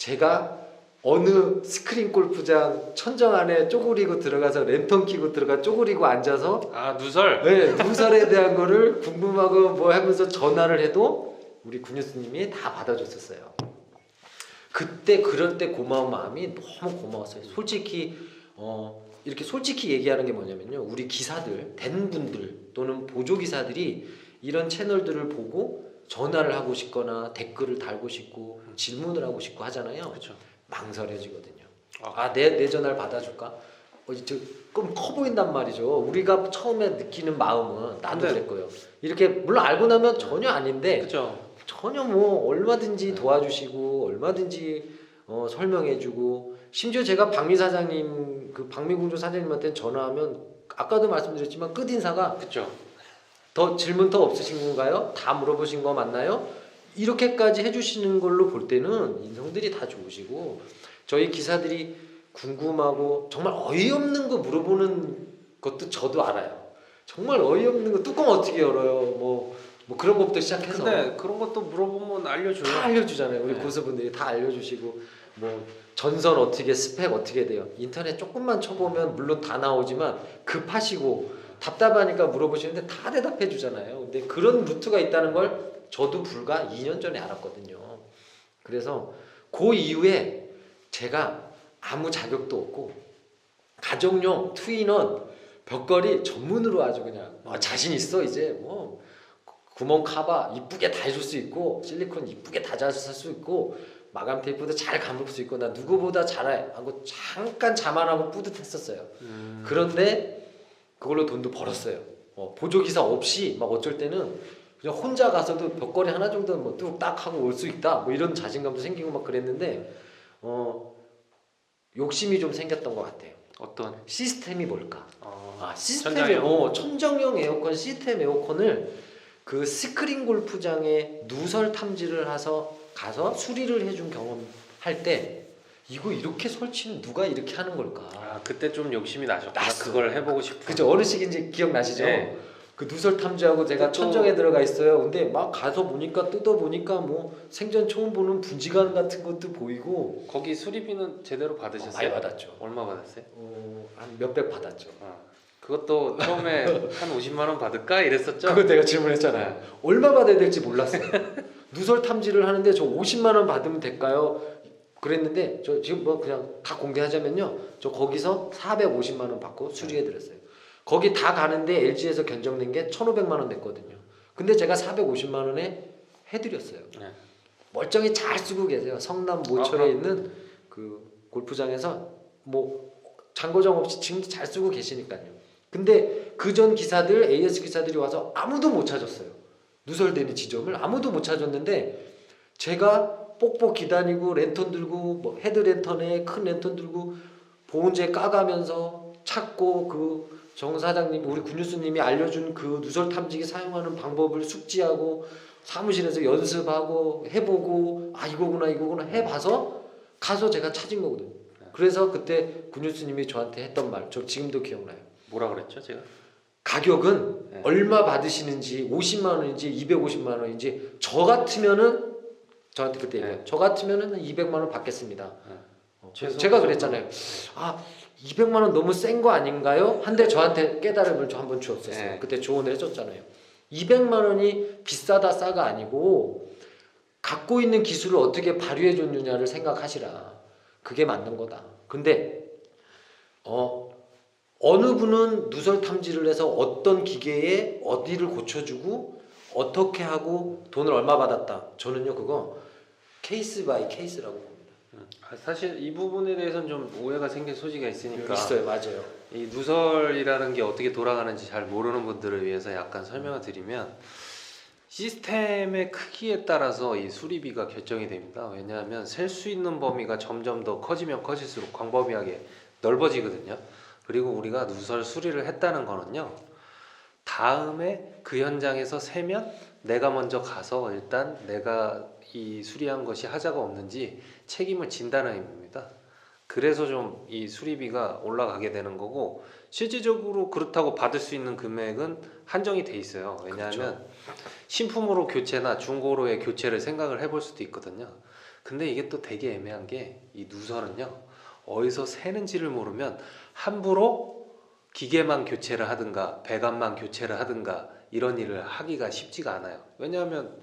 제가 어느 스크린 골프장 천정 안에 쪼그리고 들어가서 랜턴 끼고 들어가 쪼그리고 앉아서 아 누설. 네, 누설에 대한 거를 궁금하고 뭐 하면서 전화를 해도 우리 군유스님이 다 받아줬었어요. 그때 그럴 때 고마운 마음이 너무 고마웠어요. 솔직히 이렇게 솔직히 얘기하는 게 뭐냐면요, 우리 기사들 된 분들 또는 보조 기사들이 이런 채널들을 보고 전화를 하고 싶거나 댓글을 달고 싶고 질문을 하고 싶고 하잖아요. 그렇죠. 망설여지거든요. 내 전화를 받아줄까? 조금 커 보인단 말이죠. 우리가 처음에 느끼는 마음은 나도 근데- 그럴 거예요. 이렇게 물론 알고 나면 전혀 아닌데 그렇죠. 전혀 뭐 얼마든지 도와주시고 얼마든지 설명해주고, 심지어 제가 박미 사장님 그 박미공조 사장님한테 전화하면 아까도 말씀드렸지만 끝인사가 그렇죠. 더 질문 더 없으신 건가요? 다 물어보신 거 맞나요? 이렇게까지 해주시는 걸로 볼 때는 인성들이 다 좋으시고, 저희 기사들이 궁금하고 정말 어이없는 거 물어보는 것도 저도 알아요. 정말 어이없는 거 뚜껑 어떻게 열어요? 뭐 그런 것부터 시작해서 근데 그런 것도 물어보면 알려줘요. 다 알려주잖아요. 우리 네. 고수분들이 다 알려주시고, 뭐 전선 어떻게 스펙 어떻게 돼요? 인터넷 조금만 쳐보면 물론 다 나오지만 급하시고 답답하니까 물어보시는데 다 대답해 주잖아요. 근데 그런 루트가 있다는 걸 저도 불과 2년 전에 알았거든요. 그래서 그 이후에 제가 아무 자격도 없고 가정용 투인원 벽걸이 전문으로 아주 그냥 자신 있어. 이제 뭐 구멍 카바 이쁘게 다 해줄 수 있고 실리콘 이쁘게 다 잘 쓸 수 있고 마감 테이프도 잘 감을 수 있고 나 누구보다 잘해 하고 잠깐 자만하고 뿌듯했었어요. 그런데 그걸로 돈도 벌었어요. 보조 기사 없이 막 어쩔 때는 그냥 혼자 가서도 벽걸이 하나 정도는 뭐 뚝딱 하고 올 수 있다 뭐 이런 자신감도 생기고 막 그랬는데 욕심이 좀 생겼던 것 같아요. 어떤? 시스템이 뭘까? 시스템이 천장형? 천정형 에어컨 시스템 에어컨을 그 스크린 골프장에 누설 탐지를 가서 수리를 해준 경험할 때 이거 이렇게 설치는 누가 이렇게 하는 걸까? 그때 좀 욕심이 나셨구나. 났어. 그걸 해보고 싶어. 그죠? 어느 시기인지 기억나시죠? 네. 그 누설 탐지하고 제가 또- 천정에 들어가 있어요. 근데 막 가서 보니까 뜯어보니까 뭐 생전 처음 보는 분지관 같은 것도 보이고. 거기 수리비는 제대로 받으셨어요? 많이 받았죠. 얼마 받았어요? 한 몇백 받았죠. 그것도 처음에 한 50만 원 받을까 이랬었죠? 그거 내가 질문했잖아요. 얼마 받아야 될지 몰랐어요. 누설 탐지를 하는데 저 50만 원 받으면 될까요? 그랬는데 저 지금 뭐 그냥 다 공개하자면요. 저 거기서 450만 원 받고 수리해 드렸어요. 거기 다 가는데 LG에서 견적낸 게 1,500만 원 냈거든요. 근데 제가 450만 원에 해드렸어요. 네. 멀쩡히 잘 쓰고 계세요. 성남 모철에 있는 그 골프장에서 뭐 잔고장 없이 지금도 잘 쓰고 계시니까요. 근데 그전 기사들 AS 기사들이 와서 아무도 못 찾았어요. 누설되는 지점을 아무도 못 찾았는데 제가 뽁뽁 기다리고 랜턴 들고 뭐 헤드 랜턴에 큰 랜턴 들고 보온재 까가면서 찾고 그 정 사장님 우리 군유수님이 알려준 그 누설 탐지기 사용하는 방법을 숙지하고 사무실에서 연습하고 해보고 이거구나 해봐서 가서 제가 찾은 거거든요. 그래서 그때 군유수님이 저한테 했던 말 저 지금도 기억나요. 뭐라 그랬죠 제가? 가격은 네. 얼마 받으시는지 50만 원인지 250만 원인지 저 같으면은 저한테 그때 얘기해요. 저 같으면은 200만 원 받겠습니다. 제가 그랬잖아요. 200만 원 너무 센 거 아닌가요? 한데 저한테 깨달음을 한번 주었어요. 네. 그때 조언을 해줬잖아요. 200만 원이 비싸다 싸가 아니고 갖고 있는 기술을 어떻게 발휘해 줬느냐를 생각하시라. 그게 맞는 거다. 근데 어느 분은 누설 탐지를 해서 어떤 기계에 어디를 고쳐주고 어떻게 하고 돈을 얼마 받았다. 저는요 그거 케이스 바이 케이스라고 봅니다. 사실 이 부분에 대해서는 좀 오해가 생길 소지가 있으니까 있어요, 맞아요. 이 누설이라는 게 어떻게 돌아가는지 잘 모르는 분들을 위해서 약간 설명을 드리면 시스템의 크기에 따라서 이 수리비가 결정이 됩니다. 왜냐하면 셀 수 있는 범위가 점점 더 커지면 커질수록 광범위하게 넓어지거든요. 그리고 우리가 누설 수리를 했다는 거는요, 다음에 그 현장에서 세면 내가 먼저 가서 일단 내가 이 수리한 것이 하자가 없는지 책임을 진다는 의미입니다. 그래서 좀 이 수리비가 올라가게 되는 거고, 실질적으로 그렇다고 받을 수 있는 금액은 한정이 돼 있어요. 왜냐하면 신품으로 교체나 중고로의 교체를 생각을 해볼 수도 있거든요. 근데 이게 또 되게 애매한 게 이 누설은요 어디서 새는지를 모르면 함부로 기계만 교체를 하든가 배관만 교체를 하든가 이런 일을 하기가 쉽지가 않아요. 왜냐하면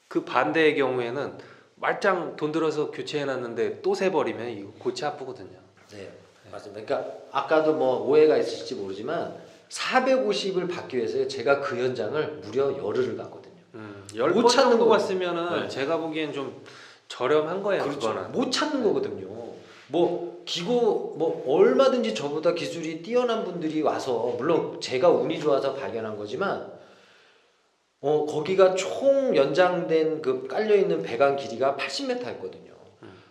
그 반대의 경우에는 말짱 돈 들어서 교체해놨는데 또 새버리면 이거 골치 아프거든요. 네, 맞습니다. 그러니까 아까도 뭐 오해가 있으실지 모르지만 450을 받기 위해서 제가 그 현장을 무려 열흘을 갔거든요. 못 10번 찾는 정도 거. 갔으면은 네. 제가 보기엔 좀 저렴한 거예요. 그렇죠. 그거는. 못 찾는 거거든요. 뭐 기고 뭐 얼마든지 저보다 기술이 뛰어난 분들이 와서 물론 제가 운이 좋아서 발견한 거지만 거기가 총 연장된 그 깔려 있는 배관 길이가 80m였거든요.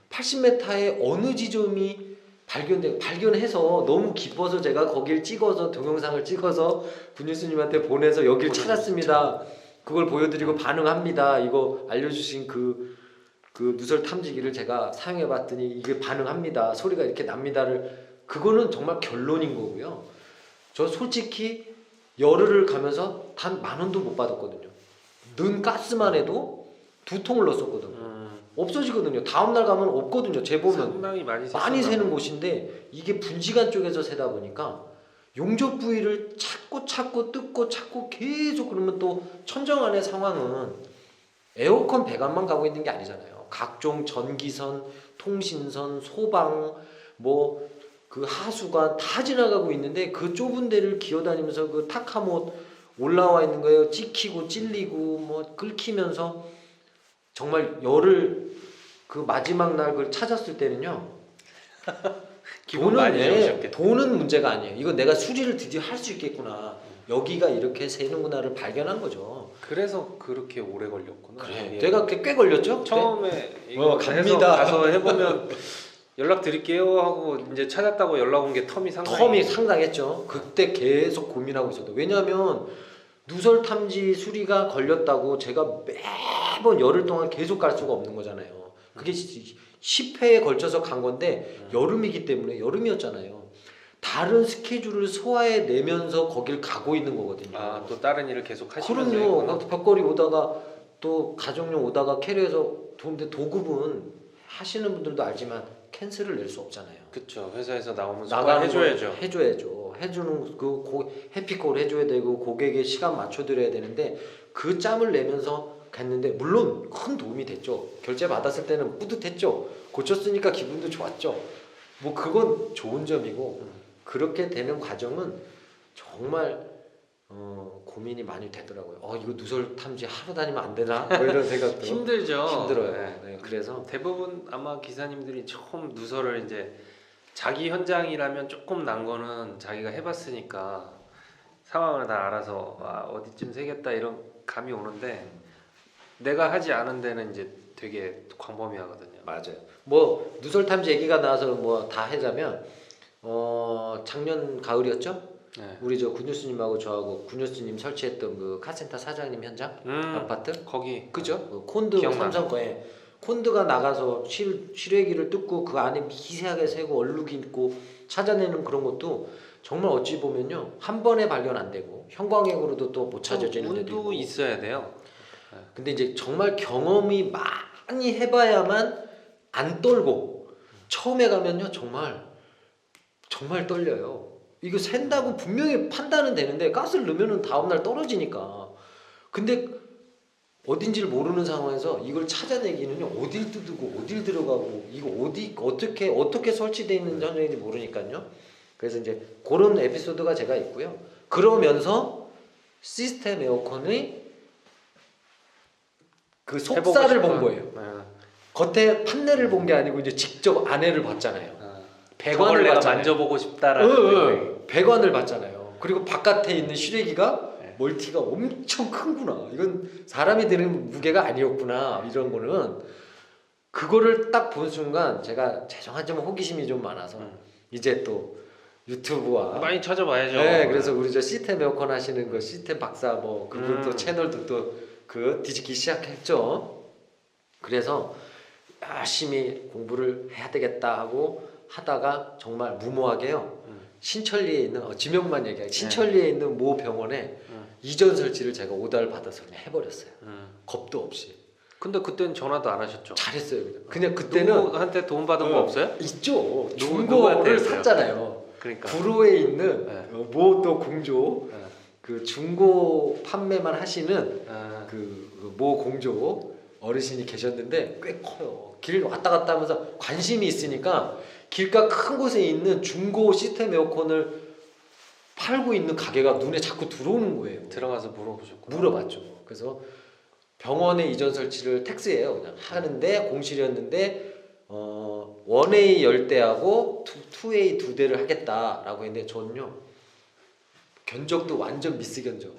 80m의 어느 지점이 발견해서 너무 기뻐서 제가 거길 찍어서 동영상을 찍어서 군유스님한테 보내서 여길 찾았습니다. 그걸 보여드리고 반응합니다. 이거 알려주신 그 누설 탐지기를 제가 사용해봤더니 이게 반응합니다. 소리가 이렇게 납니다를 그거는 정말 결론인 거고요. 저 솔직히 열흘을 가면서 단 10,000원도 못 받았거든요. 는 가스만 해도 2통을 넣었었거든요. 없어지거든요. 다음날 가면 없거든요. 재보면 상당히 많이 새는 곳인데 이게 분지관 쪽에서 새다 보니까 용접 부위를 찾고 뜯고 계속 그러면 또 천정안의 상황은 에어컨 배관만 가고 있는 게 아니잖아요. 각종 전기선, 통신선, 소방, 뭐 그 하수관 다 지나가고 있는데 그 좁은 데를 기어다니면서 그 타카못 올라와 있는 거예요. 찍히고 찔리고 뭐 긁히면서 정말 열을 그 마지막 날 그걸 찾았을 때는요. 기분 많이 좋으셨겠다. 돈은 문제가 아니에요. 이거 내가 수리를 드디어 할 수 있겠구나. 여기가 이렇게 새는구나를 발견한 거죠. 그래서 그렇게 오래 걸렸구나. 그래. 예. 내가 꽤 걸렸죠? 처음에 이거 갑니다. 가서 해보면 연락 드릴게요 하고 이제 찾았다고 연락 온 게 텀이 상당히 텀이 상당했죠. 그때 계속 고민하고 있었던. 왜냐하면 누설 탐지 수리가 걸렸다고 제가 매번 열흘 동안 계속 갈 수가 없는 거잖아요. 그게 10회에 걸쳐서 간 건데 여름이기 때문에 여름이었잖아요. 다른 스케줄을 소화해 내면서 거길 가고 있는 거거든요. 아, 또 다른 일을 계속 하시면서 그럼요. 했구나. 벽걸이 오다가 또 가정용 오다가 캐리어에서 근데 도급은 하시는 분들도 알지만 캔슬을 낼 수 없잖아요. 그쵸. 회사에서 나오면 나가는 해줘야죠. 해줘야죠. 해주는 해피콜 해줘야 되고 고객의 시간 맞춰드려야 되는데 그 짬을 내면서 갔는데 물론 큰 도움이 됐죠. 결제 받았을 때는 뿌듯했죠. 고쳤으니까 기분도 좋았죠. 뭐 그건 좋은 점이고 그렇게 되는 과정은 정말 고민이 많이 되더라고요. 이거 누설 탐지 하러 다니면 안 되나? 뭐 이런 생각도 힘들죠. 힘들어요. 네. 네, 그래서 대부분 아마 기사님들이 처음 누설을 이제 자기 현장이라면 조금 난 거는 자기가 해봤으니까 상황을 다 알아서 어디쯤 새겠다 이런 감이 오는데 내가 하지 않은 데는 이제 되게 광범위하거든요. 맞아요. 뭐 누설 탐지 얘기가 나와서 뭐 다 하자면 작년 가을이었죠? 네. 우리 저 군유스님하고 저하고 군유스님 설치했던 그 카센터 사장님 현장 아파트 거기 그죠? 그 콘드 기억나. 삼성거에 콘드가 나가서 실외기를 뜯고 그 안에 미세하게 새고 얼룩이 있고 찾아내는 그런 것도 정말 어찌 보면요 한 번에 발견 안 되고 형광액으로도 또 못 찾아지는 데도 운도 있고 있어야 돼요. 근데 이제 정말 경험이 많이 해봐야만 안 떨고 처음에 가면요 정말 떨려요. 이거 샌다고 분명히 판단은 되는데 가스를 넣으면은 다음날 떨어지니까. 근데 어딘지를 모르는 상황에서 이걸 찾아내기는요 어딜 뜯고 어딜 들어가고 이거 어떻게 설치되어 있는 현장인지 모르니까요. 그래서 이제 그런 에피소드가 제가 있고요. 그러면서 시스템 에어컨의 그 속살을 본 거예요. 겉에 판넬을 본 게 아니고 이제 직접 안에를 봤잖아요. 배관을 내가 봤잖아요. 만져보고 싶다라는 배관을 봤잖아요. 그리고 바깥에 있는 실외기가 네. 멀티가 엄청 큰구나. 이건 사람이 드는 무게가 아니었구나. 이런 거는 그거를 딱 본 순간 제가 죄송하지만 호기심이 좀 많아서 이제 또 유튜브와 많이 찾아봐야죠. 네, 그래서 우리 저 시스템 에어컨 하시는 그 시스템 박사 뭐 그분 또 채널도 또 그 뒤집기 시작했죠. 그래서 열심히 공부를 해야 되겠다 하고 하다가 정말 무모하게요. 신천리에 있는 지명만 얘기해. 신천리에 있는 모 병원에 이전 설치를 제가 오다를 받아서 그냥 해버렸어요. 겁도 없이. 근데 그때는 전화도 안 하셨죠? 잘했어요. 그냥 그때는 누구한테 돈 받은 거 없어요? 있죠. 누구한테 중고를 했어요? 샀잖아요. 그러니까. 구로에 있는 네. 모 또 공조 네. 그 중고 판매만 하시는 아, 그 모 공조 어르신이 계셨는데 꽤 커요. 길 왔다 갔다 하면서 관심이 있으니까 길가 큰 곳에 있는 중고 시스템 에어컨을 팔고 있는 가게가 눈에 자꾸 들어오는 거예요. 들어가서 물어보셨구나. 물어봤죠. 그래서 병원에 이전 설치를 텍스예요. 그냥 하는데 공실이었는데 1A 10대하고 2A 2대를 하겠다라고 했는데 저는요 견적도 완전 미스 견적.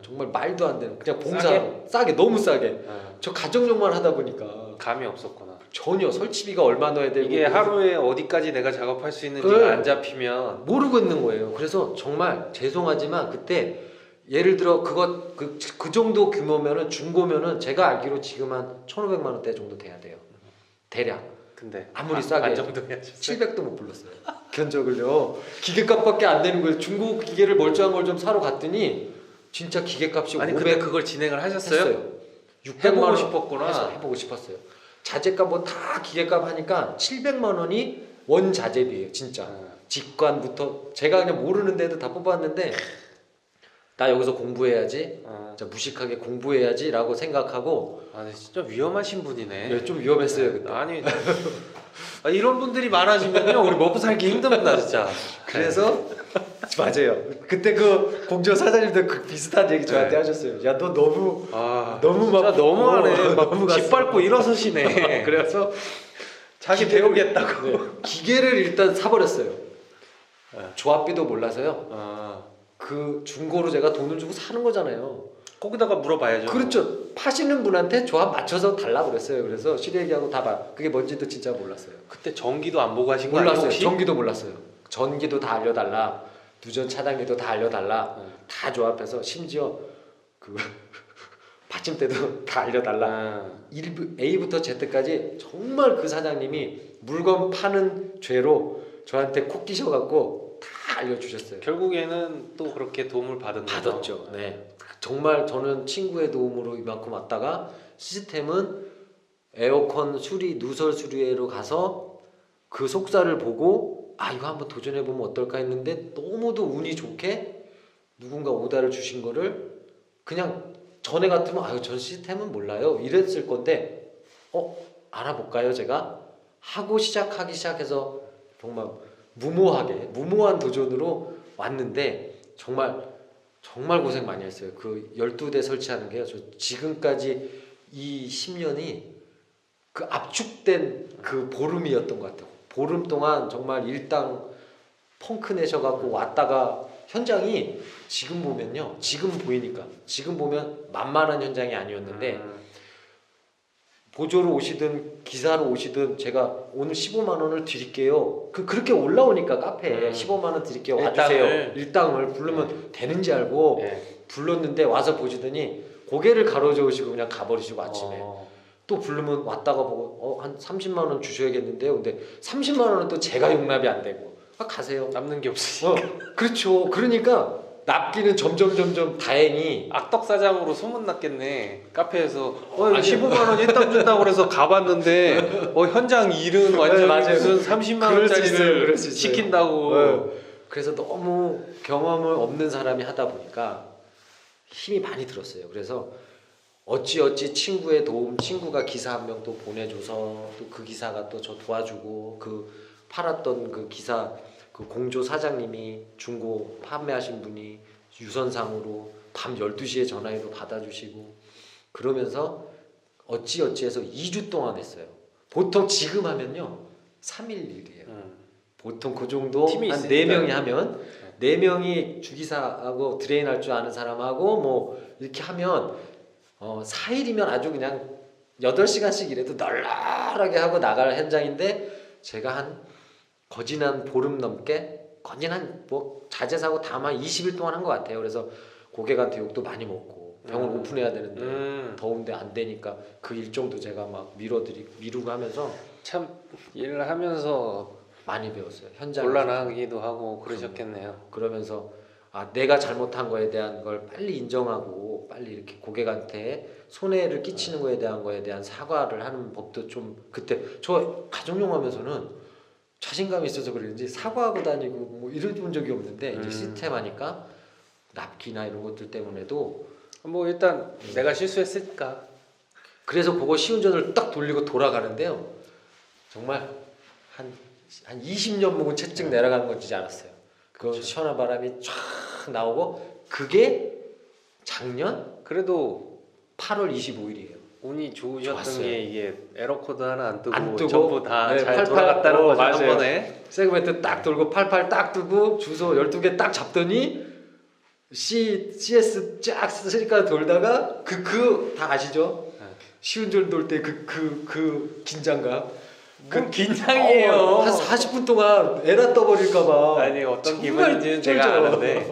정말 말도 안 되는 그냥 봉사로 싸게 너무 싸게. 저 가정용만 하다 보니까 감이 없었구나. 전혀 설치비가 얼마 넣어야 되고 이게 하루에 어디까지 내가 작업할 수 있는지 네. 안 잡히면 모르고 있는 거예요. 그래서 정말 죄송하지만 그때 예를 들어 그 정도 규모면은 중고면은 제가 알기로 지금 한 1,500만 원대 정도 돼야 돼요. 대략. 근데 아무리 싸게 반 정도 해야죠. 700도 못 불렀어요. 견적을요. 기계값밖에 안 되는 거예요. 중고 기계를 멀쩡한 걸 좀 사러 갔더니 진짜 기계값이 아니 500 근데 그걸 진행을 하셨어요? 했어요. 600만 해보고 원 싶었구나. 해서 해보고 싶었어요. 자재값 뭐 다 기계값 하니까 700만 원이 원 자재비예요. 진짜. 직관부터 제가 그냥 모르는 데도 다 뽑았는데 나 여기서 공부해야지. 진짜 무식하게 공부해야지라고 생각하고 아, 진짜 위험하신 분이네. 네, 좀 위험했어요. 그때. 아니 이런 분들이 많아지면요 우리 먹고 살기 힘듭니다 진짜. 그래서 맞아요. 그때 그 공조 사장님도 그 비슷한 얘기 저한테 네. 하셨어요. 야 너 너무 너무 막 너무하네. 막 너무 짓밟고 일어서시네. 그래서 자기 배우겠다고. 네, 기계를 일단 사버렸어요. 조합비도 몰라서요. 아, 그 중고로 제가 돈을 주고 사는 거잖아요. 거기다가 물어봐야죠. 그렇죠. 파시는 분한테 조합 맞춰서 달라 그랬어요. 그래서 시래기하고 다 봐. 그게 뭔지도 진짜 몰랐어요. 그때 전기도 안 보고 하신 거 아니에요 몰랐어요. 혹시? 전기도 몰랐어요. 전기도 다 알려달라. 누전 차단기도 다 알려달라. 네. 다 조합해서 심지어 그 받침대도 다 알려달라. 아, A부터 Z까지 정말 그 사장님이 물건 파는 죄로 저한테 콕 끼셔갖고 다 알려주셨어요. 결국에는 또 그렇게 도움을 받은 거죠. 받았죠. 네. 정말 저는 친구의 도움으로 이만큼 왔다가 시스템은 에어컨 수리 누설 수리회로 가서 그 속사를 보고 아 이거 한번 도전해 보면 어떨까 했는데 너무도 운이 좋게 누군가 오다를 주신 거를 그냥 전에 같으면 아유 전 시스템은 몰라요 이랬을 건데 알아볼까요 제가 하고 시작해서 정말 무모한 도전으로 왔는데 정말 고생 많이 했어요. 그 12대 설치하는 게요. 저 지금까지 이 10년이 그 압축된 그 보름이었던 것 같아요. 보름 동안 정말 일당 펑크 내셔갖고 왔다가 현장이 지금 보면요. 지금 보면 만만한 현장이 아니었는데 보조로 오시든 기사로 오시든 제가 오늘 15만 원을 드릴게요. 그렇게 올라오니까 카페에 15만 원 드릴게요. 와주세요. 일당을 부르면 되는지 알고 불렀는데 와서 보시더니 고개를 가로저으시고 그냥 가버리시고 아침에 또 부르면 왔다가 보고 한 30만 원 주셔야겠는데요. 근데 30만 원은 또 제가 용납이 안 되고 가세요. 남는 게 없으니까. 그렇죠. 그러니까 납기는 점점 다행히 악덕사장으로 소문났겠네. 카페에서 아니요. 15만 원 일당 준다고 그래서 가봤는데 현장 일은 완전 맞아요. 무슨 30만 그럴 수 원짜리를 있어요. 시킨다고. 그래서 너무 경험을 없는 사람이 하다 보니까 힘이 많이 들었어요. 그래서 어찌 친구의 도움, 친구가 기사 한 명 또 보내줘서 또 그 기사가 또 저 도와주고 그 팔았던 그 기사 그 공조 사장님이 중고 판매하신 분이 유선상으로 밤 12시에 전화해도 받아주시고 그러면서 어찌해서 2주 동안 했어요. 보통 지금 하면요 3일 일이에요. 보통 그 정도 팀이 한 있으니까. 4명이 하면 4명이 주기사하고 드레인 할 줄 아는 사람하고 뭐 이렇게 하면 4일이면 아주 그냥 8시간씩 일해도 널널하게 하고 나갈 현장인데 제가 거진 한 보름 넘게 거진 뭐 자재사고 다만 20일 동안 한 것 같아요. 그래서 고객한테 욕도 많이 먹고 병을 오픈해야 되는데 더운데 안 되니까 그 일정도 제가 막 미루고 하면서 참 일을 하면서 많이 배웠어요. 현장 곤란하기도 하고 그러셨겠네요. 그러면서 내가 잘못한 거에 대한 걸 빨리 인정하고 빨리 이렇게 고객한테 손해를 끼치는 거에 대한 사과를 하는 법도 좀 그때 저 가정용 하면서는 자신감이 있어서 그런지 사과하고 다니고 뭐 이런 적이 없는데 이제 시스템 하니까 납기나 이런 것들 때문에도 뭐 일단 내가 실수했으니까. 그래서 그거 시운전을 딱 돌리고 돌아가는데요. 정말 한 20년 묵은 채찍 내려가는 건 진짜 않았어요. 그 그쵸. 시원한 바람이 쫙 나오고 그게 작년 그래도 8월 25일이에요. 운이 좋으셨던 좋았어요. 게 이게 에러 코드 하나 안 뜨고, 안 뜨고, 전부 다 네, 잘 88 돌아갔다는 거죠 한 맞아요. 번에. 세그멘트 딱 돌고 88 딱 뜨고 주소 12개 딱 잡더니 CS 쫙 쓰니까 돌다가 다 아시죠? 네. 시운전 돌 때 그 긴장감. 그 긴장이에요. 한 40분 동안 에라 떠버릴까봐. 아니 어떤 정말 기분인지는 쫄죠. 제가 아는데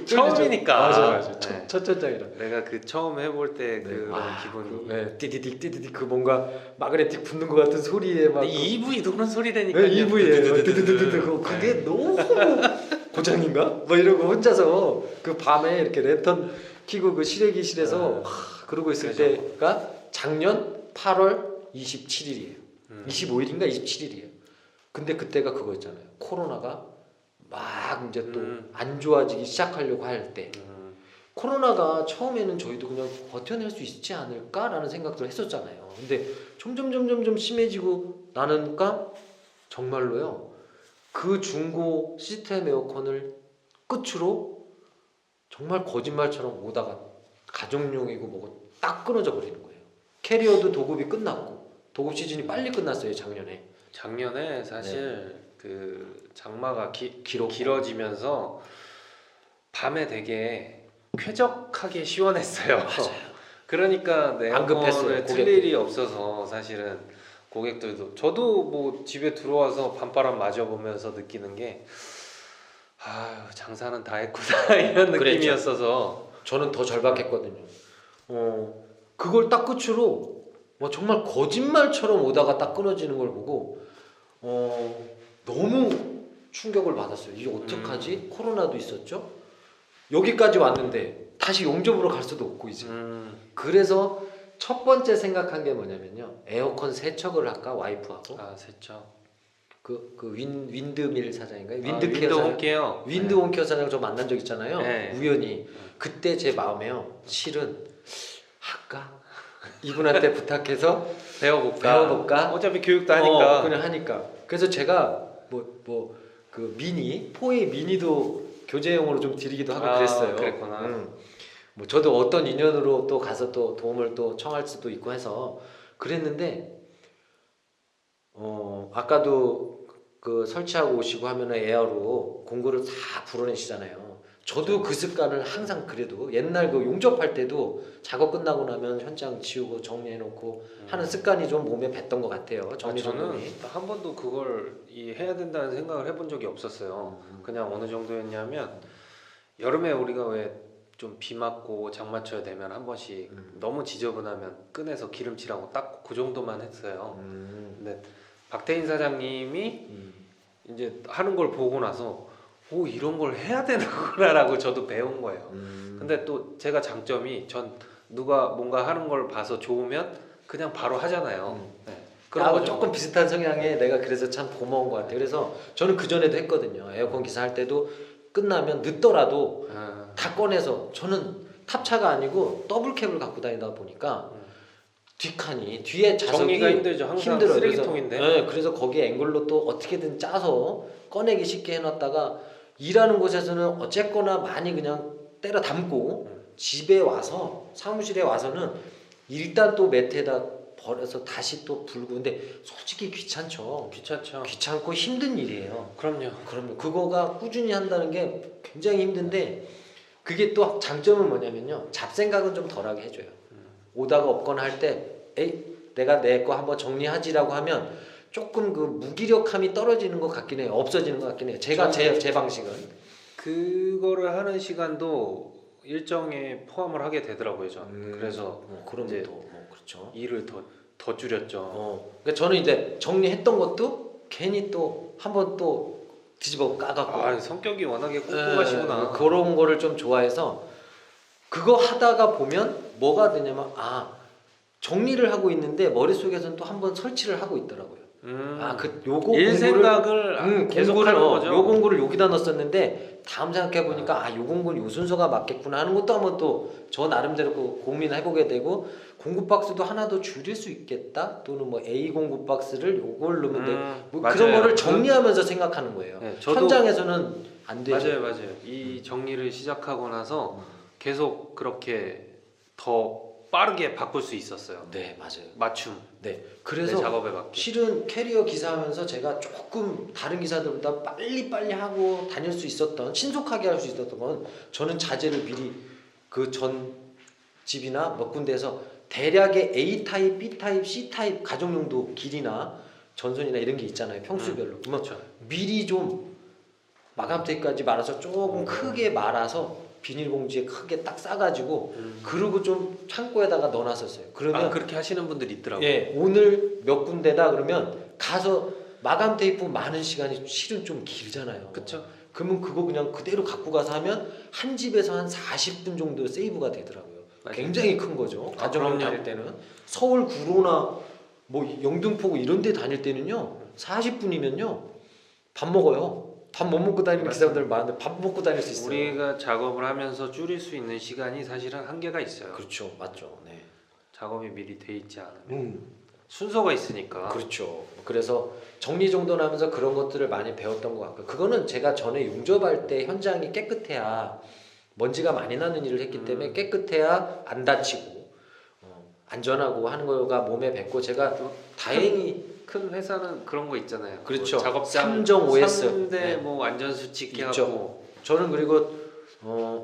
처음이니까. 맞아. 네. 첫 전장이라. 내가 그 처음 해볼 때 그런 기분이. 띠디딕 그 뭔가 마그네틱 붙는 것 같은 소리에 막. EV 도는 소리 되니까. EV에 드드드드드 그게 너무 고장인가? 뭐 이러고 혼자서 그 밤에 이렇게 랜턴 켜고 그 실외기실에서 그러고 있을 그죠. 때가 작년 8월 27일이에요. 25일인가 27일이에요. 근데 그때가 그거였잖아요. 코로나가 막 이제 또 안 좋아지기 시작하려고 할 때. 코로나가 처음에는 저희도 그냥 버텨낼 수 있지 않을까라는 생각도 했었잖아요. 근데 점점 심해지고 나니까 정말로요. 그 중고 시스템 에어컨을 끝으로 정말 거짓말처럼 오다가 가정용이고 뭐고 딱 끊어져 버리는 거예요. 캐리어도 도급이 끝났고 도급 시즌이 빨리 끝났어요 작년에. 작년에 사실 그 장마가 길었고. 길어지면서 밤에 되게 쾌적하게 시원했어요. 맞아요. 그러니까 안 급했어요, 에어컨을 틀 고객들이. 일이 없어서 사실은 고객들도 저도 뭐 집에 들어와서 밤바람 맞아보면서 느끼는 게 아유 장사는 다 했구나 이런 그랬죠. 느낌이었어서 저는 더 절박했거든요. 그걸 딱 끝으로 정말 거짓말처럼 오다가 딱 끊어지는 걸 보고 너무 충격을 받았어요. 이게 어떡하지? 코로나도 있었죠. 여기까지 왔는데 다시 용접으로 갈 수도 없고 이제. 그래서 첫 번째 생각한 게 뭐냐면요. 에어컨 세척을 할까 와이프하고 세죠. 그 윈드밀 사장인가요? 윈드 윈드케어 사장. 홈케어. 윈드 홈케어 사장 저 만난 적 있잖아요. 네. 우연히. 그때 제 마음에요. 실은 할까? 이분한테 부탁해서 배워볼까? 어차피 교육도 하니까. 그냥 하니까. 그래서 제가 그 포의 미니도 교재용으로 좀 드리기도 하고 그랬어요. 그랬구나. 뭐 저도 어떤 인연으로 또 가서 또 도움을 또 청할 수도 있고 해서 그랬는데 아까도 그 설치하고 오시고 하면은 에어로 공구를 다 불어내시잖아요. 저도 그 습관을 항상 그래도 옛날 그 용접할 때도 작업 끝나고 나면 현장 치우고 정리해놓고 하는 습관이 좀 몸에 뱄던 것 같아요. 정리 저는 정돈이. 한 번도 그걸 해야 된다는 생각을 해본 적이 없었어요. 그냥 어느 정도였냐면 여름에 우리가 왜 좀 비 맞고 장마철 되면 한 번씩 너무 지저분하면 꺼내서 기름칠하고 닦고 그 정도만 했어요. 근데 박태인 사장님이 이제 하는 걸 보고 나서 오 이런 걸 해야 되는구나라고 저도 배운 거예요. 근데 또 제가 장점이 전 누가 뭔가 하는 걸 봐서 좋으면 그냥 바로 하잖아요. 나하고 거죠. 조금 비슷한 성향에 내가 그래서 참 고마운 것 같아요. 그래서 저는 그 전에도 했거든요. 에어컨 기사 할 때도 끝나면 늦더라도 다 꺼내서 저는 탑차가 아니고 더블캡을 갖고 다니다 보니까 뒷칸이 뒤에 좌석이 정리가 힘들죠. 항상 힘들어요. 쓰레기통인데. 그래서 거기에 앵글로 또 어떻게든 짜서 꺼내기 쉽게 해놨다가 일하는 곳에서는 어쨌거나 많이 그냥 때려 담고 집에 와서 사무실에 와서는 일단 또 매트에다 버려서 다시 또 불고. 근데 솔직히 귀찮죠. 귀찮고 힘든 일이에요. 그럼요. 그거가 꾸준히 한다는 게 굉장히 힘든데 그게 또 장점은 뭐냐면요. 잡생각은 좀 덜하게 해줘요. 오다가 없거나 할 때 에이 내가 내 거 한번 정리하지라고 하면 조금 그 무기력함이 떨어지는 것 같긴 해요. 없어지는 것 같긴 해요. 제 방식은. 그거를 하는 시간도 일정에 포함을 하게 되더라고요. 저는. 그래서 그럼 이제 또 그렇죠. 일을 더 줄였죠. 그러니까 저는 이제 정리했던 것도 괜히 또 한번 또 뒤집어 까갖고 아, 성격이 워낙에 꼼꼼하시구나. 그런 거를 좀 좋아해서 그거 하다가 보면 뭐가 되냐면 정리를 하고 있는데 머릿속에서는 또 한 번 설치를 하고 있더라고요. 요거 일 공부를 생각을 계속 공부를, 하는 거죠. 요 공부를 여기다 넣었었는데 다음 생각해 보니까 요 공부는 요 순서가 맞겠구나 하는 것도 한번 또 저 나름대로 고민을 해보게 되고 공부 박스도 하나 더 줄일 수 있겠다 또는 뭐 A 공부 박스를 요걸 넣으면 되고 뭐 맞아요. 그런 거를 정리하면서 생각하는 거예요. 네, 저도 현장에서는 안 되죠. 맞아요. 이 정리를 시작하고 나서 계속 그렇게 더 빠르게 바꿀 수 있었어요. 네, 맞아요. 맞춤. 네, 내 그래서 작업에 맞게. 실은 캐리어 기사하면서 제가 조금 다른 기사들보다 빨리 하고 다닐 수 있었던 신속하게 할 수 있었던 건 저는 자재를 미리 그 전 집이나 몇 군데에서 대략의 A 타입, B 타입, C 타입 가정용도 길이나 전선이나 이런 게 있잖아요 평수별로. 그러면 그렇죠. 미리 좀 마감 테이프까지 말아서 조금 크게 말아서 비닐봉지에 크게 딱 싸가지고 그러고 좀 창고에다가 넣어놨었어요. 그러면 그렇게 하시는 분들이 있더라고요. 예, 오늘 몇 군데다 그러면 가서 마감 테이프 많은 시간이 실은 좀 길잖아요. 그렇죠. 그러면 그거 그냥 그대로 갖고 가서 하면 한 집에서 한 40분 정도 세이브가 되더라고요. 맞아요. 굉장히 큰 거죠. 가정을 그럼요. 다닐 때는 서울 구로나 뭐 영등포구 이런 데 다닐 때는요. 40분이면요. 밥 먹어요. 밥 못 먹고 다니는 기사분들 많은데 밥 먹고 다닐 수 있어요. 우리가 작업을 하면서 줄일 수 있는 시간이 사실은 한계가 있어요. 그렇죠. 맞죠. 네. 작업이 미리 돼 있지 않으면 순서가 있으니까. 그렇죠. 그래서 정리정돈하면서 그런 것들을 많이 배웠던 것 같고요. 그거는 제가 전에 용접할 때 현장이 깨끗해야 먼지가 많이 나는 일을 했기 때문에 깨끗해야 안 다치고 안전하고 하는 거가 몸에 뱉고 제가 다행히 큰 회사는 그런 거 있잖아요. 그렇죠. 뭐 작업장 3정 OS 3대 네. 뭐 안전수칙 있죠. 해갖고 저는 그리고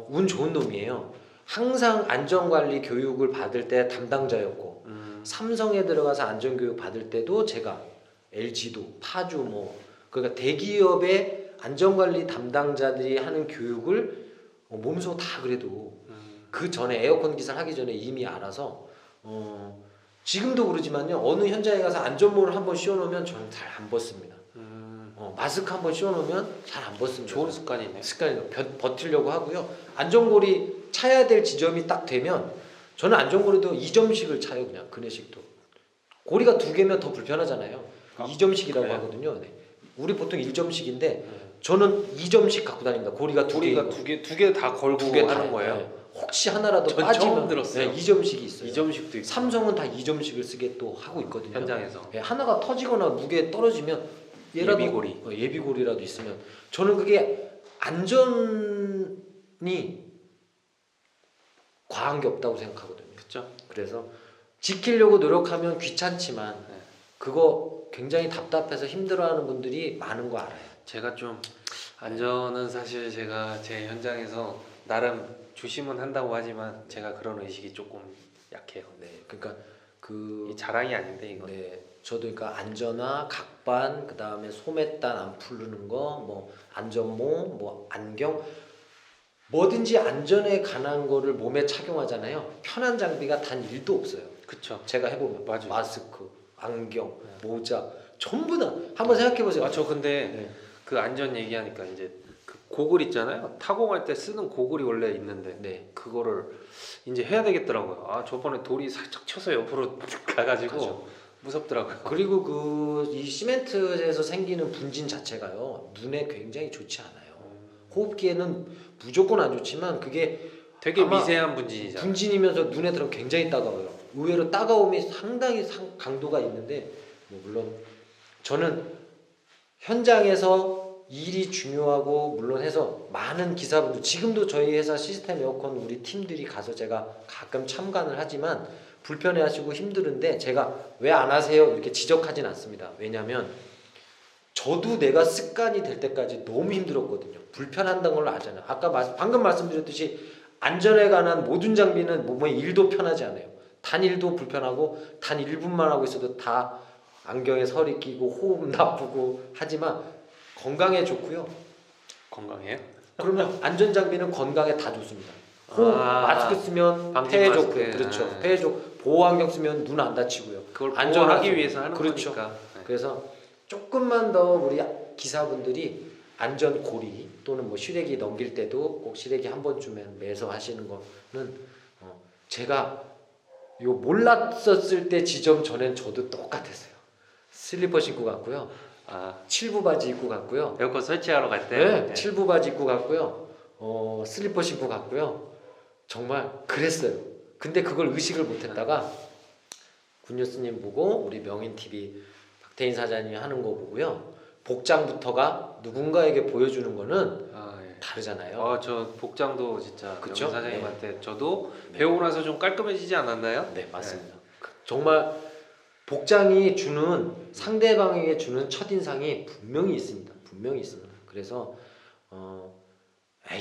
운 좋은 놈이에요. 항상 안전관리 교육을 받을 때 담당자였고 삼성에 들어가서 안전교육 받을 때도 제가 LG도 파주 뭐 그러니까 대기업의 안전관리 담당자들이 하는 교육을 몸소 다 그래도 그 전에 에어컨 기사를 하기 전에 이미 알아서 지금도 그러지만요 어느 현장에 가서 안전모를 한번 씌워놓으면 저는 잘 안 벗습니다. 마스크 한번 씌워놓으면 잘 안 벗습니다. 좋은 습관이네요. 습관이 버티려고 하고요. 안전고리 차야 될 지점이 딱 되면 저는 안전고리도 2점씩을 차요. 그냥 그네식도 고리가 2개면 더 불편하잖아요. 2점씩이라고 그래요? 하거든요. 네. 우리 보통 1점씩인데 저는 2점씩 갖고 다닙니다. 고리가 두 고리가 개 두 개 다 걸고 두개 하는 거예요. 네. 혹시 하나라도 전 빠지면 처음 들었어요. 2점씩이 있어요. 2점씩도 있고 삼성은 다 2점씩을 쓰게 또 하고 있거든요. 현장에서. 네, 하나가 터지거나 무게 떨어지면 얘라도 예비고리. 예비고리라도 있으면 저는 그게 안전이 과한 게 없다고 생각하거든요. 그렇죠. 그래서 지키려고 노력하면 귀찮지만 네. 그거 굉장히 답답해서 힘들어하는 분들이 많은 거 알아요. 제가 좀 안전은 사실 제가 제 현장에서 나름 조심은 한다고 하지만 제가 그런 의식이 조금 약해요. 네, 그러니까 이 자랑이 아닌데 이거. 네, 저도 그러니까 안전화, 각반, 그 다음에 소매단 안 풀르는 거, 뭐 안전모, 뭐 안경, 뭐든지 안전에 관한 거를 몸에 착용하잖아요. 편한 장비가 단 1도 없어요. 그쵸. 제가 해보면 맞아요. 마스크, 안경, 모자 전부 다 한번 생각해 보세요. 저 근데 네. 그 안전 얘기하니까 이제 그 고글 있잖아요. 타공할 때 쓰는 고글이 원래 있는데 네. 그거를 이제 해야 되겠더라고요. 저번에 돌이 살짝 쳐서 옆으로 가가지고 가죠. 무섭더라고요. 그리고 그 이 시멘트에서 생기는 분진 자체가요 눈에 굉장히 좋지 않아요. 호흡기에는 무조건 안 좋지만 그게 되게 아마 미세한 분진이잖아요. 분진이면서 눈에 들어가면 굉장히 따가워요. 의외로 따가움이 상당히 강도가 있는데 뭐 물론 저는 현장에서 일이 중요하고 물론 해서 많은 기사분들 지금도 저희 회사 시스템 에어컨 우리 팀들이 가서 제가 가끔 참관을 하지만 불편해하시고 힘드는데 제가 왜 안 하세요 이렇게 지적하진 않습니다. 왜냐하면 저도 내가 습관이 될 때까지 너무 힘들었거든요. 불편한다는 걸 알잖아요. 아까 방금 말씀드렸듯이 안전에 관한 모든 장비는 몸에 1도 편하지 않아요. 단 1도 불편하고 단 1분만 하고 있어도 다 안경에 설이 끼고 호흡 나쁘고 하지만 건강에 좋고요. 건강해요? 그러면 안전 장비는 건강에 다 좋습니다. 호흡 마스크 쓰면 방진 폐에 마스크. 좋고 그렇죠. 네. 폐에 좋고 보호 안경 쓰면 눈 안 다치고요. 그걸 안전하게 보호하기 위해서 하는 그렇죠. 거니까. 네. 그래서 조금만 더 우리 기사분들이 안전 고리 또는 뭐 시래기 넘길 때도 꼭 시래기 한 번쯤은 매서 하시는 거는 제가 요 몰랐었을 때 지점 전엔 저도 똑같았어요. 슬리퍼 신고 갔고요. 아, 7부 바지 입고 갔고요. 에어컨 설치하러 갈 때. 네, 7부 바지 입고 갔고요. 슬리퍼 신고 갔고요. 정말 그랬어요. 근데 그걸 의식을 못했다가 군뉴스님 보고 우리 명인 TV 박태인 사장님이 하는 거 보고요. 복장부터가 누군가에게 보여주는 거는 아, 예. 다르잖아요. 저 복장도 진짜 그쵸? 명인 사장님한테 저도 배우고 나서 좀 깔끔해지지 않았나요? 네, 맞습니다. 정말 복장이 주는 상대방에게 주는 첫인상이 분명히 있습니다. 분명히 있습니다. 그래서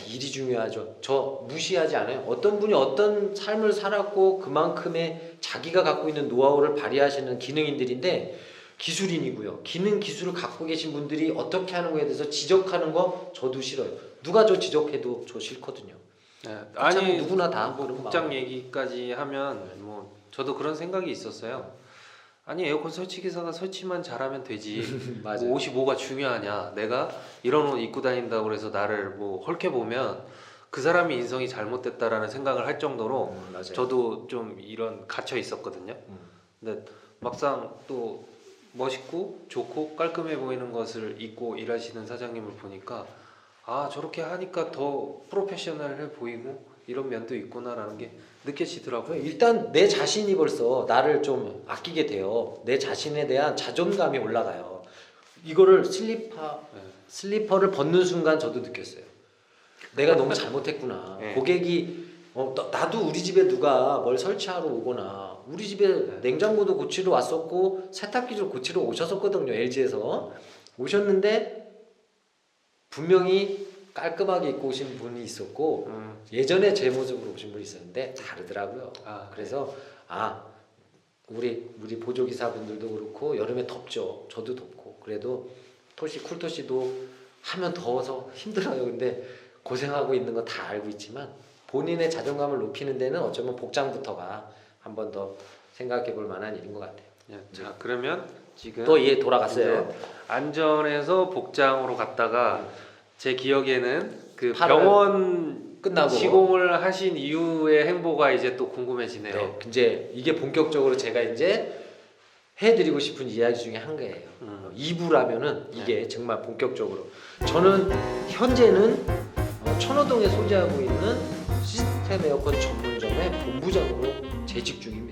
일이 중요하죠. 저 무시하지 않아요. 어떤 분이 어떤 삶을 살았고 그만큼의 자기가 갖고 있는 노하우를 발휘하시는 기능인들인데 기술인이고요. 기술을 갖고 계신 분들이 어떻게 하는 거에 대해서 지적하는 거 저도 싫어요. 누가 저 지적해도 저 싫거든요. 네. 아니 누구나 다 뭐 그런 복장 마음. 얘기까지 하면 뭐 저도 그런 생각이 있었어요. 아니 에어컨 설치 기사가 설치만 잘하면 되지. 맞아요. 뭐 옷이 뭐가 중요하냐. 내가 이런 옷 입고 다닌다고 그래서 나를 뭐 헐게 보면 그 사람이 인성이 잘못됐다라는 생각을 할 정도로 맞아요. 저도 좀 이런 갇혀 있었거든요. 근데 막상 또 멋있고 좋고 깔끔해 보이는 것을 입고 일하시는 사장님을 보니까 아 저렇게 하니까 더 프로페셔널해 보이고 이런 면도 있구나라는 게 느껴지더라고요. 일단 내 자신이 벌써 나를 좀 아끼게 돼요. 내 자신에 대한 자존감이 올라가요. 이거를 슬리퍼를 벗는 순간 저도 느꼈어요. 내가 너무 잘못했구나. 네. 고객이 나도 우리 집에 누가 뭘 설치하러 오거나 우리 집에 냉장고도 고치러 왔었고 세탁기도 고치러 오셨었거든요. LG에서 오셨는데 분명히 깔끔하게 입고 오신 분이 있었고 예전에 제 모습으로 오신 분이 있었는데 다르더라고요. 그래서 우리 보조기사분들도 그렇고 여름에 덥죠. 저도 덥고 그래도 쿨토시도 하면 더워서 힘들어요. 근데 고생하고 있는 거 다 알고 있지만 본인의 자존감을 높이는 데는 어쩌면 복장부터가 한 번 더 생각해 볼 만한 일인 것 같아요. 자 그러면 지금 또 돌아갔어요. 이제 안전에서 복장으로 갔다가 제 기억에는 그 8월 병원 끝나고 시공을 하신 이후의 행보가 이제 또 궁금해지네요. 네, 이제 이게 본격적으로 제가 이제 해드리고 싶은 이야기 중에 한 거예요. 2부라면은 이게 정말 본격적으로 저는 현재는 천호동에 소재하고 있는 시스템 에어컨 전문점의 본부장으로 재직 중입니다.